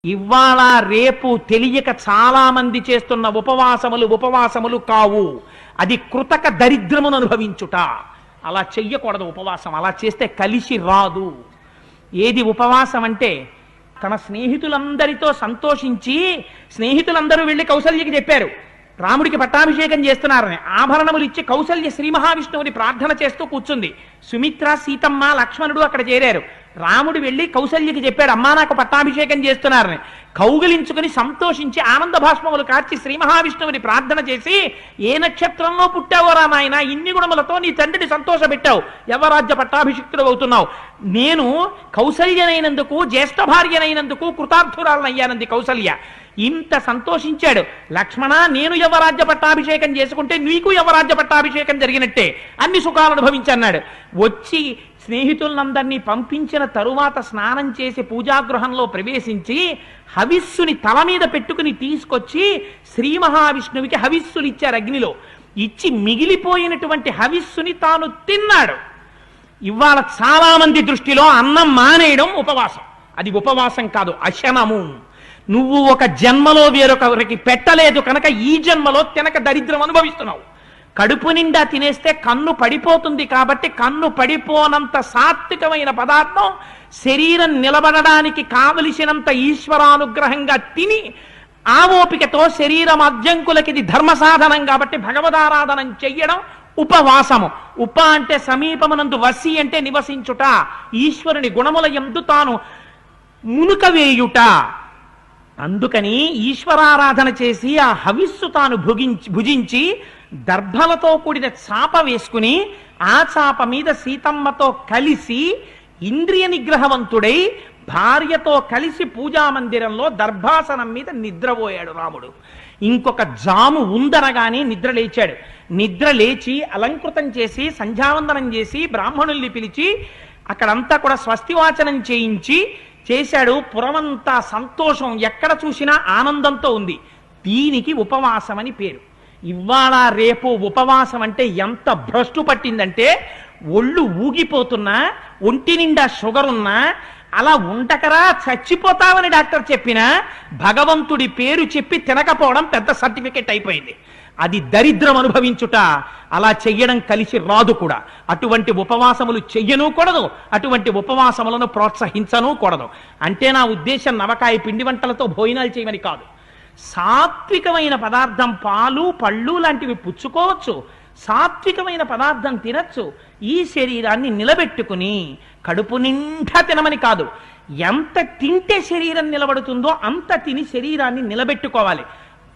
ఇవాళ రేపు తెలియక చాలా మంది చేస్తున్న ఉపవాసములు కావు. అది కృతక దరిద్రమును అనుభవించుట. అలా చెయ్యకూడదు. ఉపవాసం అలా చేస్తే కలిసి రాదు. ఏది ఉపవాసం అంటే తన స్నేహితులందరితో సంతోషించి స్నేహితులందరూ వెళ్ళి కౌసల్యకి చెప్పారు, రాముడికి పట్టాభిషేకం చేస్తున్నారని. ఆభరణములు ఇచ్చి కౌసల్య శ్రీ మహావిష్ణువుని ప్రార్థన చేస్తూ కూర్చుంది. సుమిత్ర, సీతమ్మ, లక్ష్మణుడు అక్కడ చేరారు. రాముడు వెళ్ళి కౌసల్యకి చెప్పాడు, అమ్మా నాకు పట్టాభిషేకం చేస్తున్నారని. కౌగిలించుకుని సంతోషించి ఆనంద భాష్మములు కార్చి శ్రీ మహావిష్ణువుని ప్రార్థన చేసి, ఏ నక్షత్రంలో పుట్టావో రా నాయన, ఇన్ని గుణములతో నీ తండ్రిని సంతోషపెట్టావు, యవరాజ్య పట్టాభిషిక్తుడు అవుతున్నావు. నేను కౌసల్యనైనందుకు, జ్యేష్ఠ భార్యనైనందుకు కృతార్థురాలనయ్యానంది కౌసల్య. ఇంత సంతోషించాడు. లక్ష్మణ, నేను యవరాజ్య పట్టాభిషేకం చేసుకుంటే నీకు యవరాజ్య పట్టాభిషేకం జరిగినట్టే, అన్ని సుఖాలు అనుభవించన్నాడు. వచ్చి స్నేహితులందరినీ పంపించిన తరువాత స్నానం చేసి పూజాగృహంలో ప్రవేశించి హవిస్సుని తల మీద పెట్టుకుని తీసుకొచ్చి శ్రీ మహావిష్ణువుకి హవిస్సులు ఇచ్చారు. అగ్నిలో ఇచ్చి మిగిలిపోయినటువంటి హవిస్సుని తాను తిన్నాడు. ఇవాళ చాలా మంది దృష్టిలో అన్నం మానేయడం ఉపవాసం. అది ఉపవాసం కాదు, అశనము. నువ్వు ఒక జన్మలో వేరొకరికి పెట్టలేదు కనుక ఈ జన్మలో తినక దరిద్రం అనుభవిస్తున్నావు. కడుపు నిండా తినేస్తే కన్ను పడిపోతుంది కాబట్టి కన్ను పడిపోనంత సాత్వికమైన పదార్థం శరీరం నిలబడడానికి కావలసినంత ఈశ్వరానుగ్రహంగా తిని ఆ ఓపికతో శరీరం అద్యంకులకి ఇది ధర్మ సాధనం కాబట్టి భగవదారాధనం చెయ్యడం ఉపవాసము. అంటే సమీపమునందు, వసి అంటే నివసించుట, ఈశ్వరుని గుణముల యందు తాను మునుక వేయుట. అందుకని ఈశ్వరారాధన చేసి ఆ హవిస్సు తాను భుజించి దర్భలతో కూడిన చాప వేసుకుని ఆ చాప మీద సీతమ్మతో కలిసి ఇంద్రియ నిగ్రహవంతుడై భార్యతో కలిసి పూజామందిరంలో దర్భాసనం మీద నిద్రపోయాడు రాముడు. ఇంకొక జాము ఉందనగానే నిద్ర లేచాడు. నిద్ర లేచి అలంకృతం చేసి సంధ్యావందనం చేసి బ్రాహ్మణుల్ని పిలిచి అక్కడంతా కూడా స్వస్తివాచనం చేశాడు. పురమంతా సంతోషం, ఎక్కడ చూసినా ఆనందంతో ఉంది. దీనికి ఉపవాసం అని పేరు. ఇవాళ రేపు ఉపవాసం అంటే ఎంత భ్రష్టు పట్టిందంటే, ఒళ్ళు ఊగిపోతున్నా, ఒంటి నిండా షుగర్ ఉన్నా, అలా ఉండకరా చచ్చిపోతావని డాక్టర్ చెప్పినా భగవంతుడి పేరు చెప్పి తినకపోవడం పెద్ద సర్టిఫికెట్ అయిపోయింది. అది దరిద్రం అనుభవించుట. అలా చెయ్యడం కలిసి రాదు కూడా. అటువంటి ఉపవాసములు చెయ్యను కూడదు, అటువంటి ఉపవాసములను ప్రోత్సహించను కూడదు. అంటే నా ఉద్దేశం నవకాయ పిండి వంటలతో భోజనాలు చేయమని కాదు. సాత్వికమైన పదార్థం, పాలు పళ్ళు లాంటివి పుచ్చుకోవచ్చు, సాత్వికమైన పదార్థం తినచ్చు. ఈ శరీరాన్ని నిలబెట్టుకుని కడుపు నిండా తినమని కాదు. ఎంత తింటే శరీరం నిలబడుతుందో అంత తిని శరీరాన్ని నిలబెట్టుకోవాలి.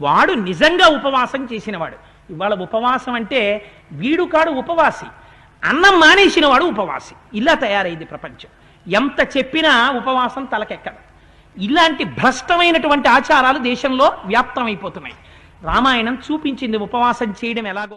వాడు నిజంగా ఉపవాసం చేసినవాడు. ఇవాళ ఉపవాసం అంటే వీడు కాడు ఉపవాసి, అన్నం మానేసిన వాడు ఉపవాసి. ఇలా తయారైంది ప్రపంచం. ఎంత చెప్పినా ఉపవాసం తలకెక్కదు. ఇలాంటి భ్రష్టమైనటువంటి ఆచారాలు దేశంలో వ్యాప్తమైపోతున్నాయి. రామాయణం చూపించింది ఉపవాసం చేయడం ఎలాగో.